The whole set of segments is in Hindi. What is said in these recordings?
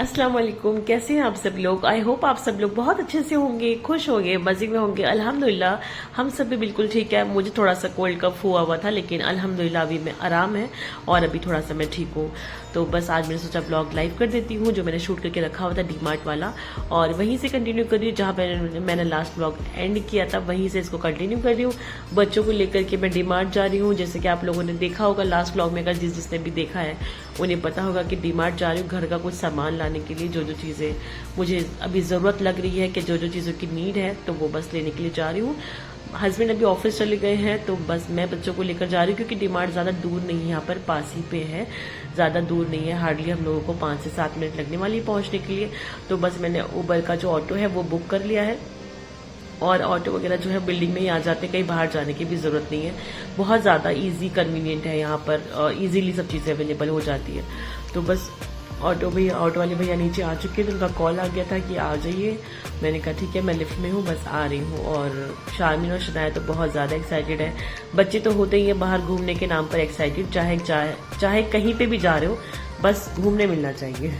अस्सलाम वालेकुम। कैसे हैं आप सब लोग? आई होप आप सब लोग बहुत अच्छे से होंगे, खुश होंगे, मजे में होंगे। अल्हम्दुलिल्लाह हम सब भी बिल्कुल ठीक है। मुझे थोड़ा सा कोल्ड कफ हुआ था, लेकिन अल्हम्दुलिल्लाह अभी मैं आराम है और अभी थोड़ा सा मैं ठीक हूँ। तो बस आज मैंने सोचा ब्लॉग लाइव कर देती हूँ, जो मैंने शूट करके रखा हुआ था डीमार्ट वाला, और वहीं से कंटिन्यू कर रही हूँ जहाँ मैंने लास्ट ब्लॉग एंड किया था, वहीं से इसको कंटिन्यू कर रही हूँ। बच्चों को लेकर के मैं डीमार्ट जा रही हूँ, जैसे कि आप लोगों ने देखा होगा लास्ट ब्लॉग में। अगर जिसने भी देखा है उन्हें पता होगा कि डीमार्ट जा रही हूँ घर का कुछ सामान लाने के लिए। जो चीज़ें मुझे अभी ज़रूरत लग रही है, कि जो चीज़ों की नीड है, तो वो बस लेने के लिए जा रही हूँ। हस्बैंड अभी ऑफिस चले गए हैं, तो बस मैं बच्चों को लेकर जा रही हूँ, क्योंकि डीमार्ट ज़्यादा दूर नहीं है, यहाँ पर पास ही पे है, ज़्यादा दूर नहीं है। हार्डली हम लोगों को 5 से 7 मिनट लगने वाली है पहुँचने के लिए। तो बस मैंने उबर का जो ऑटो है वो बुक कर लिया है, और ऑटो वगैरह जो है बिल्डिंग में ही आ जाते हैं, कहीं बाहर जाने की भी ज़रूरत नहीं है। बहुत ज़्यादा इजी कन्वीनियंट है यहाँ पर, इजीली सब चीज़ें अवेलेबल हो जाती है। तो बस ऑटो वाले भैया नीचे आ चुके थे, उनका कॉल आ गया था कि आ जाइए। मैंने कहा ठीक है, मैं लिफ्ट में हूँ, बस आ रही हूँ। और शारमीन और शनाया तो बहुत ज़्यादा एक्साइटेड है। बच्चे तो होते ही हैं बाहर घूमने के नाम पर एक्साइटेड, चाहे कहीं पे भी जा रहे हो, बस घूमने मिलना चाहिए।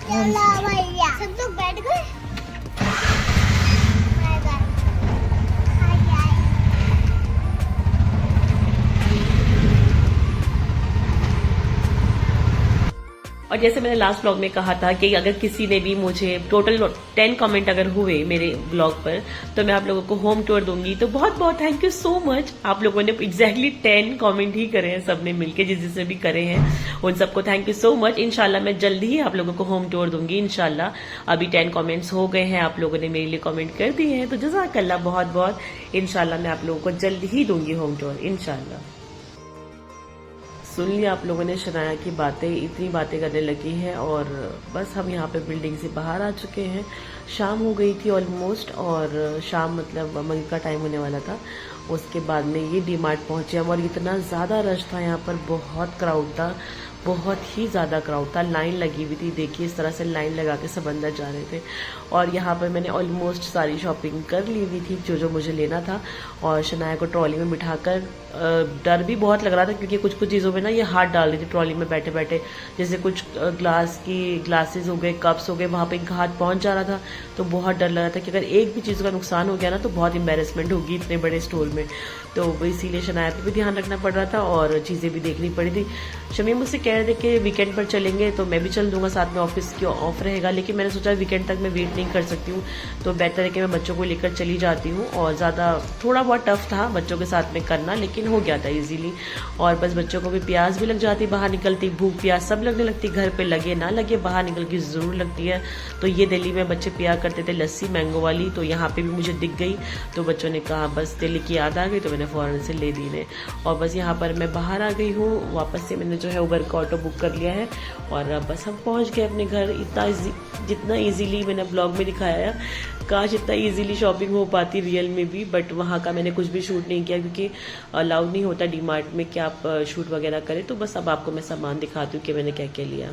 भैया सब लोग बैठ गए। और जैसे मैंने लास्ट ब्लॉग में कहा था कि अगर किसी ने भी मुझे टोटल 10 कमेंट अगर हुए मेरे ब्लॉग पर, तो मैं आप लोगों को होम टूर दूंगी। तो बहुत बहुत थैंक यू सो मच। आप लोगों ने एग्जैक्टली 10 कमेंट ही करे हैं, सबने मिलके जिसने भी करे हैं उन सबको थैंक यू सो मच। इंशाल्लाह मैं जल्दी ही आप लोगों को होम टूर दूंगी इंशाल्लाह। अभी 10 कमेंट्स हो गए हैं, आप लोगों ने मेरे लिए कमेंट कर दिए हैं, तो जज़ाकल्लाह बहुत बहुत। इंशाल्लाह मैं आप लोगों को जल्दी ही दूंगी होम टूर इंशाल्लाह। सुन लिया आप लोगों ने शनाया की बातें, इतनी बातें करने लगी है, और बस हम यहाँ पे बिल्डिंग से बाहर आ चुके हैं। शाम हो गई थी ऑलमोस्ट, और शाम मतलब मगरिब का टाइम होने वाला था। उसके बाद में ये डीमार्ट पहुंचे हम, और इतना ज़्यादा रश था यहाँ पर, बहुत क्राउड था, बहुत ही ज़्यादा क्राउड था। लाइन लगी हुई थी, देखिए इस तरह से लाइन लगा के सब अंदर जा रहे थे। और यहाँ पर मैंने ऑलमोस्ट सारी शॉपिंग कर ली हुई थी, जो जो मुझे लेना था। और शनाया को ट्रॉली में बिठाकर, डर भी बहुत लग रहा था, क्योंकि कुछ कुछ चीज़ों में ना ये हाथ डाल रही थी ट्रॉली में बैठे बैठे। जैसे कुछ ग्लासेस हो गए, कप्स हो गए, वहाँ पे हाथ पहुँच जा रहा था, तो बहुत डर लग रहा था कि अगर एक भी चीज़ का नुकसान हो गया ना, तो बहुत एम्बेरसमेंट होगी इतने बड़े स्टोर में। तो इसीलिए शनाया पर भी ध्यान रखना पड़ रहा था, और चीज़ें भी देखनी पड़ी थी। शमी मुझसे कह रहे थे कि वीकेंड पर चलेंगे, तो मैं भी चल दूंगा, साथ में ऑफिस की ऑफ रहेगा। लेकिन मैंने सोचा वीकेंड तक मैं वेट नहीं कर सकती हूँ, तो बेहतर है कि मैं बच्चों को लेकर चली जाती हूँ। और ज़्यादा थोड़ा बहुत टफ था बच्चों के साथ में करना, लेकिन हो गया था इजीली। और बस बच्चों को भी प्यास भी लग जाती, बाहर निकलती, भूख प्यास सब लगने लगती, घर पे लगे ना लगे, बाहर निकल के ज़रूर लगती है। तो ये दिल्ली में बच्चे पिया करते थे लस्सी मैंगो वाली, तो यहाँ पे भी मुझे दिख गई, तो बच्चों ने कहा, बस दिल्ली की याद आ गई, तो मैंने फ़ौरन से ले दी ने। और बस यहाँ पर मैं बाहर आ गई हूँ, वापस से मैंने जो है उबर का ऑटो बुक कर लिया है, और अब बस हम पहुँच गए अपने घर। जितना इजीली मैंने ब्लॉग में दिखाया है, काश इतना इजीली शॉपिंग हो पाती रियल में भी, बट वहाँ का मैंने कुछ भी शूट नहीं किया, क्योंकि अलाउड नहीं होता डीमार्ट में कि आप शूट वगैरह करें। तो बस अब आपको मैं सामान दिखाती हूँ कि मैंने क्या क्या लिया।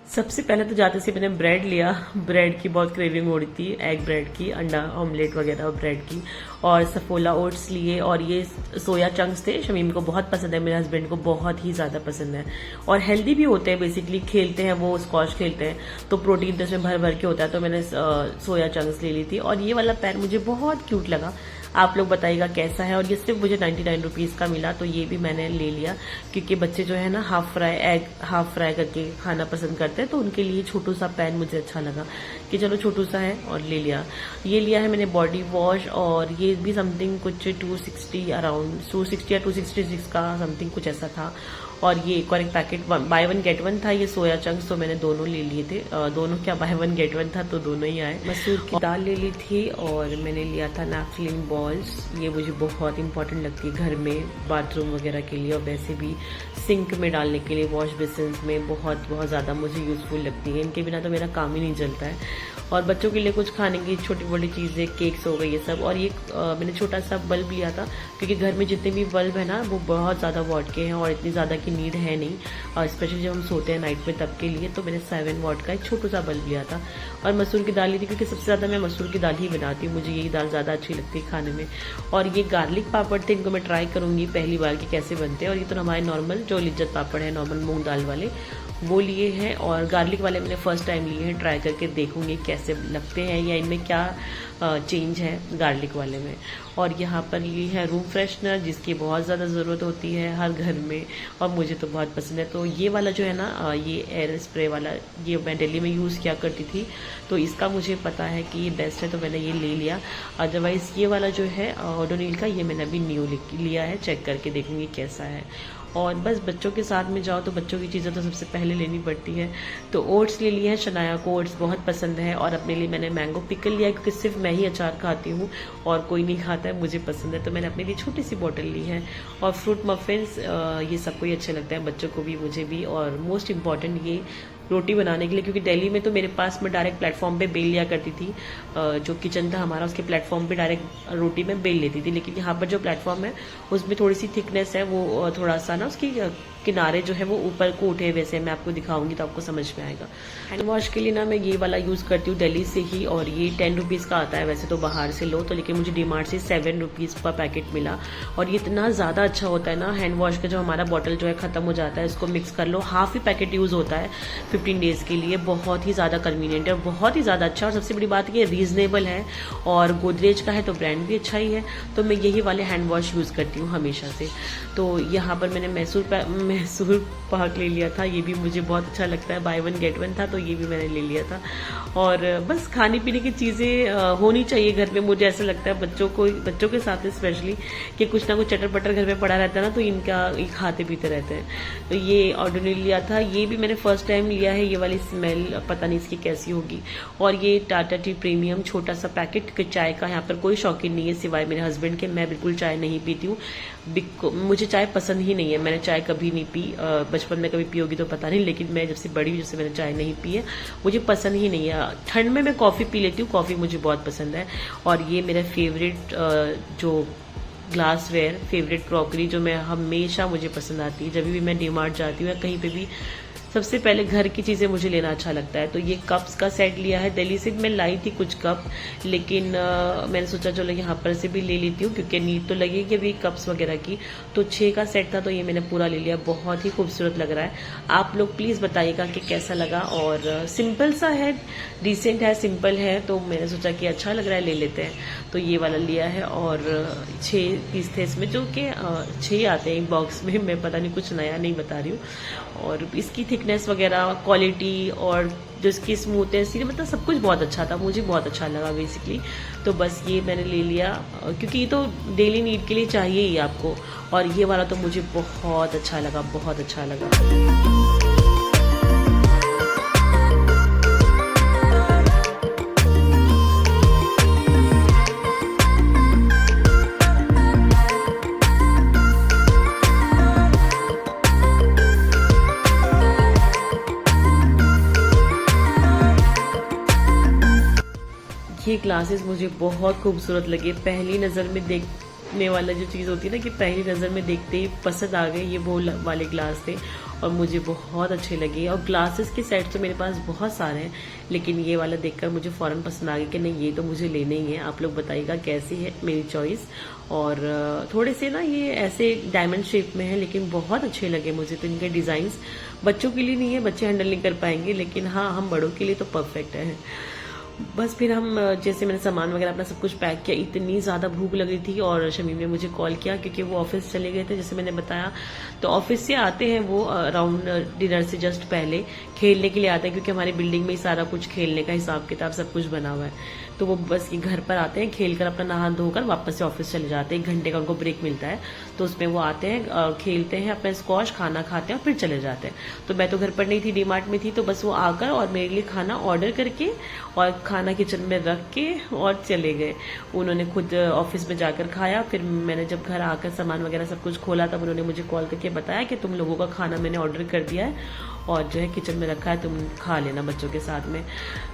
सबसे पहले तो जाते से मैंने ब्रेड लिया। ब्रेड की बहुत क्रेविंग हो रही थी, एग ब्रेड की, अंडा ऑमलेट वगैरह ब्रेड की। और सफोला ओट्स लिए, और ये सोया चंक्स थे, शमीम को बहुत पसंद है, मेरे हस्बैंड को बहुत ही ज़्यादा पसंद है, और हेल्दी भी होते हैं। बेसिकली खेलते हैं वो, स्क्वॉश खेलते हैं, तो प्रोटीन तो इसमें भर भर के होता है। तो मैंने सोया चंक्स ले ली थी, और ये वाला पैन मुझे बहुत क्यूट लगा। आप लोग बताइएगा कैसा है। और ये सिर्फ मुझे 99 रुपीज़ का मिला, तो ये भी मैंने ले लिया, क्योंकि बच्चे जो है ना एग हाफ फ्राई करके खाना पसंद करते हैं, तो उनके लिए छोटू सा पैन मुझे अच्छा लगा कि चलो छोटू सा है, और ले लिया। ये लिया है मैंने बॉडी वॉश, और ये भी समथिंग कुछ 260 अराउंड 260 या 266 का समथिंग कुछ ऐसा था। और ये एक और एक packet by one get one था, ये सोया चंक्स, तो मैंने दोनों ले लिए थे। दोनों क्या, बाय वन गेट वन था, तो दोनों ही आए। मसूर की दाल ले ली थी, और मैंने लिया था नैपथलिन बॉल्स। ये मुझे बहुत इंपॉर्टेंट लगती है घर में, बाथरूम वगैरह के लिए, और वैसे भी सिंक में डालने के लिए, वॉश बेसिन में बहुत बहुत ज़्यादा मुझे यूज़फुल लगती है। इनके बिना तो मेरा काम ही नहीं चलता है। और बच्चों के लिए कुछ खाने की छोटी मोटी चीज़ें, केक्स हो गई ये सब। और ये मैंने छोटा सा बल्ब लिया था क्योंकि घर में जितने भी बल्ब है ना वो बहुत ज़्यादा वॉट के हैं और इतनी ज़्यादा की नीड है नहीं, और स्पेशली जब हम सोते हैं नाइट में तब के लिए। तो मैंने 7 वॉट का एक छोटा सा बल्ब लिया था। और मसूर की दाल ली थी क्योंकि सबसे ज़्यादा मैं मसूर की दाल ही बनाती हूँ, मुझे यही दाल ज़्यादा अच्छी लगती है खाने में। और ये गार्लिक पापड़ थे, इनको मैं ट्राई करूँगी पहली बार कि कैसे बनते हैं। और ये तो हमारे नॉर्मल जो लिज्जत पापड़ है, नॉर्मल मूंग दाल वाले, वो लिए हैं। और गार्लिक वाले मैंने फर्स्ट टाइम लिए हैं, ट्राई करके देखूंगी कैसे लगते हैं या इनमें क्या चेंज है गार्लिक वाले में। और यहाँ पर ये है रूम फ्रेशनर, जिसकी बहुत ज़्यादा ज़रूरत होती है हर घर में और मुझे तो बहुत पसंद है। तो ये वाला जो है ना, ये एयर स्प्रे वाला, ये मैं दिल्ली में यूज़ किया करती थी, तो इसका मुझे पता है कि ये बेस्ट है, तो मैंने ये ले लिया। अदरवाइज़ ये वाला जो है ओडोनिल का, ये मैंने अभी न्यू लिया है, चेक करके देखूंगी कैसा है। और बस बच्चों के साथ में जाओ तो बच्चों की चीज़ें तो सबसे पहले लेनी पड़ती है। तो ओट्स ले लिए हैं, शनाया को ओट्स बहुत पसंद है। और अपने लिए मैंने मैंगो पिकल लिया है क्योंकि सिर्फ मैं ही अचार खाती हूँ और कोई नहीं खाता है, मुझे पसंद है, तो मैंने अपने लिए छोटी सी बॉटल ली है। और फ्रूट मफिन्स, ये सबको ही अच्छे लगते हैं, बच्चों को भी मुझे भी। और मोस्ट इम्पॉर्टेंट ये रोटी बनाने के लिए, क्योंकि दिल्ली में तो मेरे पास में डायरेक्ट प्लेटफॉर्म पे बेल लिया करती थी, जो किचन था हमारा उसके प्लेटफॉर्म पे डायरेक्ट रोटी में बेल लेती थी। लेकिन यहाँ पर जो प्लेटफॉर्म है उसमें थोड़ी सी थिकनेस है, वो थोड़ा सा ना उसकी किनारे जो है वो ऊपर को उठे, वैसे मैं आपको दिखाऊंगी तो आपको समझ में आएगा। हैंड वॉश के लिए ना मैं ये वाला यूज़ करती हूँ दिल्ली से ही, और ये 10 रुपीज़ का आता है, वैसे तो बाहर से लो तो, लेकिन मुझे डीमार्ट से 7 रुपीज़ का पैकेट मिला। और ये इतना ज़्यादा अच्छा होता है ना हैंड वॉश का, जो हमारा बॉटल जो है ख़त्म हो जाता है, इसको मिक्स कर लो, हाफ ही पैकेट यूज़ होता है 15 डेज़ के लिए। बहुत ही ज़्यादा कन्वीनियंट है और बहुत ही ज़्यादा अच्छा। और सबसे बड़ी बात ये रीजनेबल है, और गोदरेज का है तो ब्रांड भी अच्छा ही है, तो मैं यही वाले हैंड वॉश यूज़ करती हूँ हमेशा से। तो यहाँ पर मैंने मैसूर पाक ले लिया था, ये भी मुझे बहुत अच्छा लगता है, बाय 1 गेट 1 था, तो ये भी मैंने ले लिया था। और बस खाने पीने की चीज़ें होनी चाहिए घर में, मुझे ऐसा लगता है बच्चों के साथ स्पेशली, कि कुछ ना कुछ चटर पटर घर में पड़ा रहता है ना, तो ये खाते पीते रहते हैं। तो ये ओडोनिल लिया था, ये भी मैंने फर्स्ट टाइम लिया है, ये वाली स्मेल पता नहीं इसकी कैसी होगी। और ये टाटा टी प्रीमियम छोटा सा पैकेट चाय का, यहाँ पर कोई शौकीन नहीं है सिवाय मेरे हस्बैंड के, मैं बिल्कुल चाय नहीं पीती हूँ, मुझे चाय पसंद ही नहीं है, मैंने चाय कभी नहीं पी। बचपन में कभी पी होगी तो पता नहीं, लेकिन मैं जब से बड़ी हुई, जब से मैंने चाय नहीं पी है, मुझे पसंद ही नहीं है। ठंड में मैं कॉफ़ी पी लेती हूँ, कॉफ़ी मुझे बहुत पसंद है। और ये मेरा फेवरेट जो ग्लासवेयर, फेवरेट क्रॉकरी, जो मैं हमेशा मुझे पसंद आती है, जब भी मैं डीमार्ट जाती हूँ या कहीं पे भी, सबसे पहले घर की चीज़ें मुझे लेना अच्छा लगता है। तो ये कप्स का सेट लिया है, दिल्ली से मैं लाई थी कुछ कप, लेकिन मैंने सोचा चलो यहाँ पर से भी ले लेती हूँ क्योंकि नीड तो लगेगी अभी कप्स वगैरह की। तो 6 का सेट था, तो ये मैंने पूरा ले लिया, बहुत ही खूबसूरत लग रहा है। आप लोग प्लीज़ बताइएगा कि कैसा लगा। और सिंपल सा है, डिसेंट है, सिंपल है, तो मैंने सोचा कि अच्छा लग रहा है, ले लेते हैं, तो ये वाला लिया है। और 6 पीस थे इसमें, जो कि 6 आते हैं एक बॉक्स में, मैं पता नहीं कुछ नया नहीं बता रही हूँ। और इसकी थिकनेस वगैरह, क्वालिटी और जो इसकी स्मूथनेस, मतलब सब कुछ बहुत अच्छा था, मुझे बहुत अच्छा लगा बेसिकली। तो बस ये मैंने ले लिया क्योंकि ये तो डेली नीड के लिए चाहिए ही आपको। और ये वाला तो मुझे बहुत अच्छा लगा, बहुत अच्छा लगा। ये ग्लासेस मुझे बहुत खूबसूरत लगे, पहली नज़र में देखने वाला जो चीज़ होती है ना, कि पहली नज़र में देखते ही पसंद आ गए, ये वो वाले ग्लास थे और मुझे बहुत अच्छे लगे। और ग्लासेस के सेट तो मेरे पास बहुत सारे हैं, लेकिन ये वाला देखकर मुझे फ़ौरन पसंद आ गया कि नहीं, ये तो मुझे लेने ही है। आप लोग बताइएगा कैसी है मेरी चॉइस। और थोड़े से ना ये ऐसे डायमंड शेप में है, लेकिन बहुत अच्छे लगे मुझे। तो इनके डिज़ाइंस बच्चों के लिए नहीं है, बच्चे हैंडल नहीं कर पाएंगे, लेकिन हाँ, हम बड़ों के लिए तो परफेक्ट है। बस फिर हम जैसे मैंने सामान वगैरह अपना सब कुछ पैक किया, इतनी ज़्यादा भूख लग रही थी और शमीम ने मुझे कॉल किया क्योंकि वो ऑफिस चले गए थे, जैसे मैंने बताया। तो ऑफिस से आते हैं वो अराउंड डिनर से जस्ट पहले, खेलने के लिए आते हैं क्योंकि हमारी बिल्डिंग में ही सारा कुछ खेलने का हिसाब किताब सब कुछ बना हुआ है। तो वो बस ये घर पर आते हैं, खेलकर अपना नहा धोकर वापस से ऑफिस चले जाते हैं। 1 घंटे का उनको ब्रेक मिलता है, तो उसमें वो आते हैं, खेलते हैं, अपना स्क्वॉश, खाना खाते हैं और फिर चले जाते हैं। तो मैं तो घर पर नहीं थी, डीमार्ट में थी, तो बस वो आकर और मेरे लिए खाना ऑर्डर करके और खाना किचन में रख के और चले गए। उन्होंने खुद ऑफिस में जाकर खाया। फिर मैंने जब घर आकर सामान वगैरह सब कुछ खोला तब उन्होंने मुझे कॉल करके बताया कि तुम लोगों का खाना मैंने ऑर्डर कर दिया है और जो है किचन में रखा है, तुम खा लेना बच्चों के साथ में।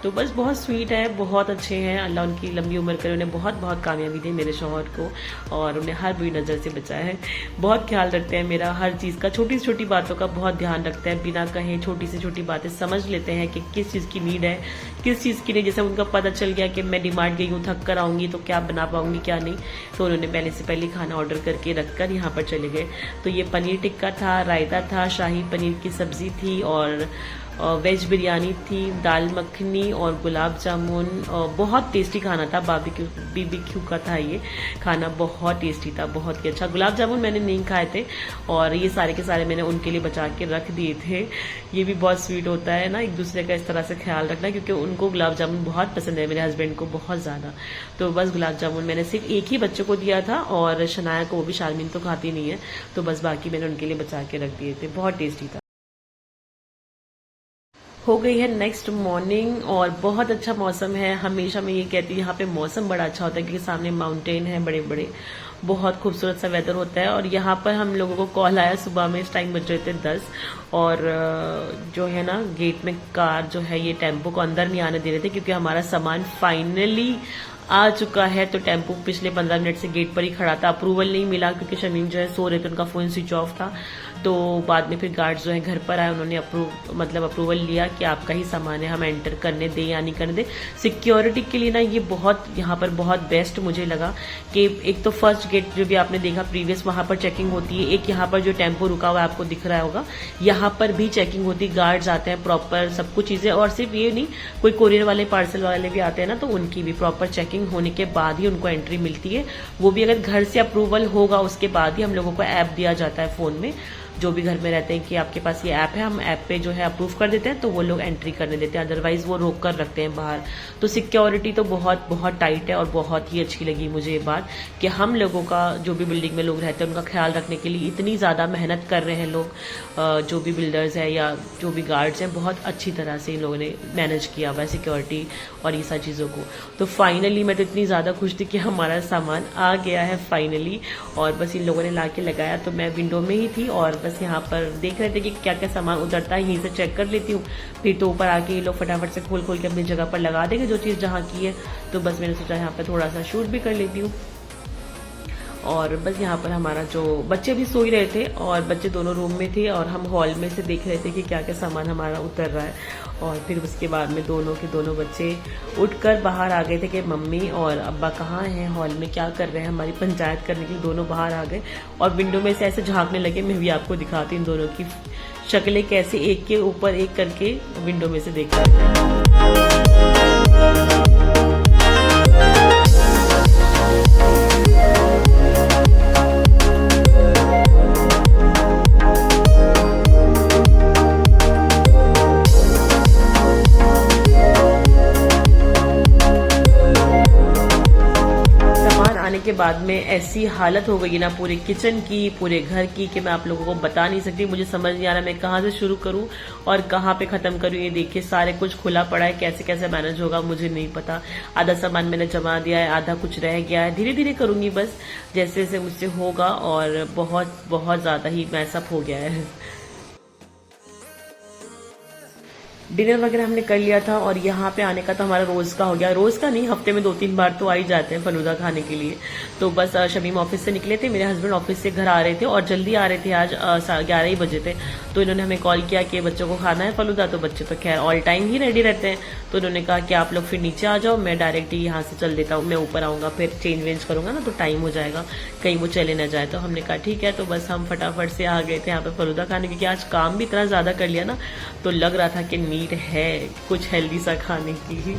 तो बस बहुत स्वीट है, बहुत अच्छे हैं, अल्लाह उनकी लंबी उम्र करे, उन्हें बहुत बहुत कामयाबी दी मेरे शौहर को और उन्हें हर बुरी नज़र से बचाया है। बहुत ख्याल रखते हैं मेरा हर चीज़ का, छोटी से छोटी बातों का बहुत ध्यान रखते हैं, बिना कहे छोटी से छोटी बातें समझ लेते हैं कि किस चीज़ की नीड है, किस चीज़ की नहीं। जैसे उनका पता चल गया कि मैं डिमांड गई हूँ, थक कर आऊँगी तो क्या बना पाऊँगी क्या नहीं, तो उन्होंने पहले से पहले खाना ऑर्डर करके रखकर यहाँ पर चले गए। तो ये पनीर टिक्का था, रायता था, शाही पनीर की सब्जी थी और वेज बिरयानी थी, दाल मखनी और गुलाब जामुन। बहुत टेस्टी खाना था, बीबीक्यू का था ये खाना, बहुत टेस्टी था, बहुत ही अच्छा। गुलाब जामुन मैंने नहीं खाए थे और ये सारे के सारे मैंने उनके लिए बचा के रख दिए थे। ये भी बहुत स्वीट होता है ना, एक दूसरे का इस तरह से ख्याल रखना, क्योंकि उनको गुलाब जामुन बहुत पसंद है, मेरे हस्बैंड को बहुत ज़्यादा। तो बस गुलाब जामुन मैंने सिर्फ एक ही बच्चे को दिया था और शनाया को, वो भी शारमीन तो खाती नहीं है, तो बस बाकी मैंने उनके लिए बचा के रख दिए थे। बहुत टेस्टी था। हो गई है नेक्स्ट मॉर्निंग और बहुत अच्छा मौसम है। हमेशा मैं ये कहती हूँ यहाँ पे मौसम बड़ा अच्छा होता है क्योंकि सामने माउंटेन है बड़े बड़े, बहुत खूबसूरत सा वेदर होता है। और यहाँ पर हम लोगों को कॉल आया सुबह में, इस टाइम बज रहे थे 10 और जो है ना गेट में कार जो है ये टेम्पो को अंदर नहीं आने दे रहे थे क्योंकि हमारा सामान फाइनली आ चुका है। तो टेम्पो पिछले 15 मिनट से गेट पर ही खड़ा था, अप्रूवल नहीं मिला क्योंकि शमीम जो है सो रहे थे, उनका फोन स्विच ऑफ था। तो बाद में फिर गार्ड्स जो है घर पर आए, उन्होंने अप्रूवल लिया कि आपका ही सामान है, हम एंटर करने दें या नहीं करने दें। सिक्योरिटी के लिए ना ये बहुत यहाँ पर बहुत बेस्ट मुझे लगा कि एक तो फर्स्ट गेट जो भी आपने देखा प्रीवियस, वहां पर चेकिंग होती है, एक यहाँ पर जो टेम्पो रुका हुआ है आपको दिख रहा होगा, यहाँ पर भी चेकिंग होती है, गार्ड्स आते हैं प्रॉपर सब कुछ चीजें। और सिर्फ ये नहीं, कोई कोरियर वाले पार्सल वाले भी आते हैं ना, तो उनकी भी प्रॉपर चेकिंग होने के बाद ही उनको एंट्री मिलती है। वो भी अगर घर से अप्रूवल होगा उसके बाद ही हम लोगों को ऐप दिया जाता है फोन में, जो भी घर में रहते हैं कि आपके पास ये ऐप है, हम ऐप पे जो है अप्रूव कर देते हैं तो वो लोग एंट्री करने देते हैं, अदरवाइज वो रोक कर रखते हैं बाहर। तो सिक्योरिटी तो बहुत बहुत टाइट है और बहुत ही अच्छी लगी मुझे ये बात कि हम लोगों का, जो भी बिल्डिंग में लोग रहते हैं उनका ख्याल रखने के लिए इतनी ज़्यादा मेहनत कर रहे हैं लोग, जो भी बिल्डर्स हैं या जो भी गार्ड्स हैं, बहुत अच्छी तरह से इन लोगों ने मैनेज किया हुआ है सिक्योरिटी और ये सारी चीज़ों को। तो फाइनली मैं तो इतनी ज़्यादा खुश थी कि हमारा सामान आ गया है फाइनली, और बस इन लोगों ने ला के लगाया। तो मैं विंडो में ही थी और बस यहाँ पर देख रहे थे कि क्या क्या सामान उतरता है, यहीं से चेक कर लेती हूँ, फिर तो ऊपर आके ये लोग फटाफट से खोल खोल के अपनी जगह पर लगा देंगे जो चीज़ जहाँ की है। तो बस मैंने सोचा यहाँ पर थोड़ा सा शूट भी कर लेती हूँ। और बस यहाँ पर हमारा जो बच्चे भी सो ही रहे थे और बच्चे दोनों रूम में थे और हम हॉल में से देख रहे थे कि क्या क्या सामान हमारा उतर रहा है। और फिर उसके बाद में दोनों के दोनों बच्चे उठकर बाहर आ गए थे कि मम्मी और अब्बा कहाँ हैं, हॉल में क्या कर रहे हैं, हमारी पंचायत करने के लिए दोनों बाहर आ गए और विंडो में से ऐसे झांकने लगे। मैं भी आपको दिखाती हूँ दोनों की शक्लें कैसे एक के ऊपर एक करके विंडो में से देख रहे हैं। के बाद में ऐसी हालत हो गई ना पूरे किचन की, पूरे घर की, कि मैं आप लोगों को बता नहीं सकती। मुझे समझ नहीं आ रहा मैं कहाँ से शुरू करूं और कहाँ पे खत्म करूं। ये देखिए सारे कुछ खुला पड़ा है, कैसे कैसे मैनेज होगा मुझे नहीं पता। आधा सामान मैंने जमा दिया है, आधा कुछ रह गया है, धीरे धीरे करूंगी बस जैसे जैसे मुझसे होगा। और बहुत बहुत ज्यादा ही मैसअप हो गया है। डिनर वगैरह हमने कर लिया था और यहाँ पे आने का तो हमारा रोज का हो गया, रोज का नहीं, हफ्ते में 2-3 बार तो आ ही जाते हैं फलूदा खाने के लिए। तो बस शमीम ऑफिस से निकले थे, मेरे हस्बैंड ऑफिस से घर आ रहे थे और जल्दी आ रहे थे, आज 11 ही बजे थे। तो इन्होंने हमें कॉल किया कि बच्चों को खाना है फलूदा। तो बच्चे तो खैर ऑल टाइम ही रेडी रहते हैं, तो उन्होंने कहा कि आप लोग फिर नीचे आ जाओ, मैं डायरेक्ट ही यहाँ से चल देता हूँ, मैं ऊपर आऊँगा, फिर चेंज वेंज करूँगा ना तो टाइम हो जाएगा, कहीं वो चले ना जाए। तो हमने कहा ठीक है। तो बस हम फटाफट से आ गए थे यहाँ पे फलूदा खाने, क्योंकि आज काम भी इतना ज्यादा कर लिया ना, तो लग रहा था कि नीड है कुछ हेल्दी सा खाने की।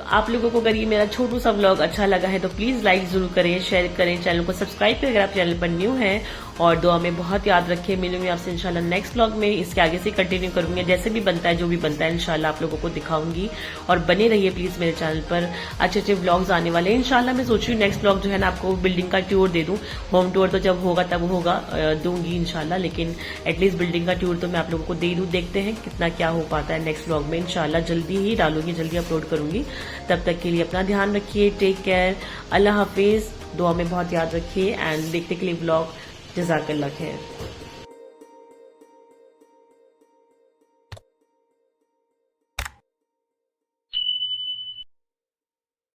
आप लोगों को अगर ये मेरा छोटू सा व्लॉग अच्छा लगा है तो प्लीज लाइक जरूर करें, शेयर करें, चैनल को सब्सक्राइब करें अगर आप चैनल पर न्यू हैं, और दुआ में बहुत याद रखें। मिलूंगी आपसे इंशाल्लाह नेक्स्ट व्लॉग में, इसके आगे से कंटिन्यू करूंगी, जैसे भी बनता है जो भी बनता है इंशाल्लाह आप लोगों को दिखाऊंगी। और बने रहिए प्लीज मेरे चैनल पर, अच्छे अच्छे व्लॉग्स आने वाले हैं इंशाल्लाह। मैं सोच रही हूँ नेक्स्ट व्लॉग जो है ना आपको बिल्डिंग का टूर दे दूं। होम टूर तो जब होगा तब होगा, दूंगी इंशाल्लाह, लेकिन एटलीस्ट बिल्डिंग का टूर तो मैं आप लोगों को दे दूं। देखते हैं कितना क्या हो पाता है नेक्स्ट व्लॉग में इंशाल्लाह। जल्दी ही डालूंगी, जल्दी अपलोड करूंगी। तब तक के लिए अपना ध्यान रखिए, टेक केयर, अल्लाह हाफिज। दुआ में बहुत याद रखिए एंड देखने के लिए व्लॉग जज़ाकल्लाह खैर।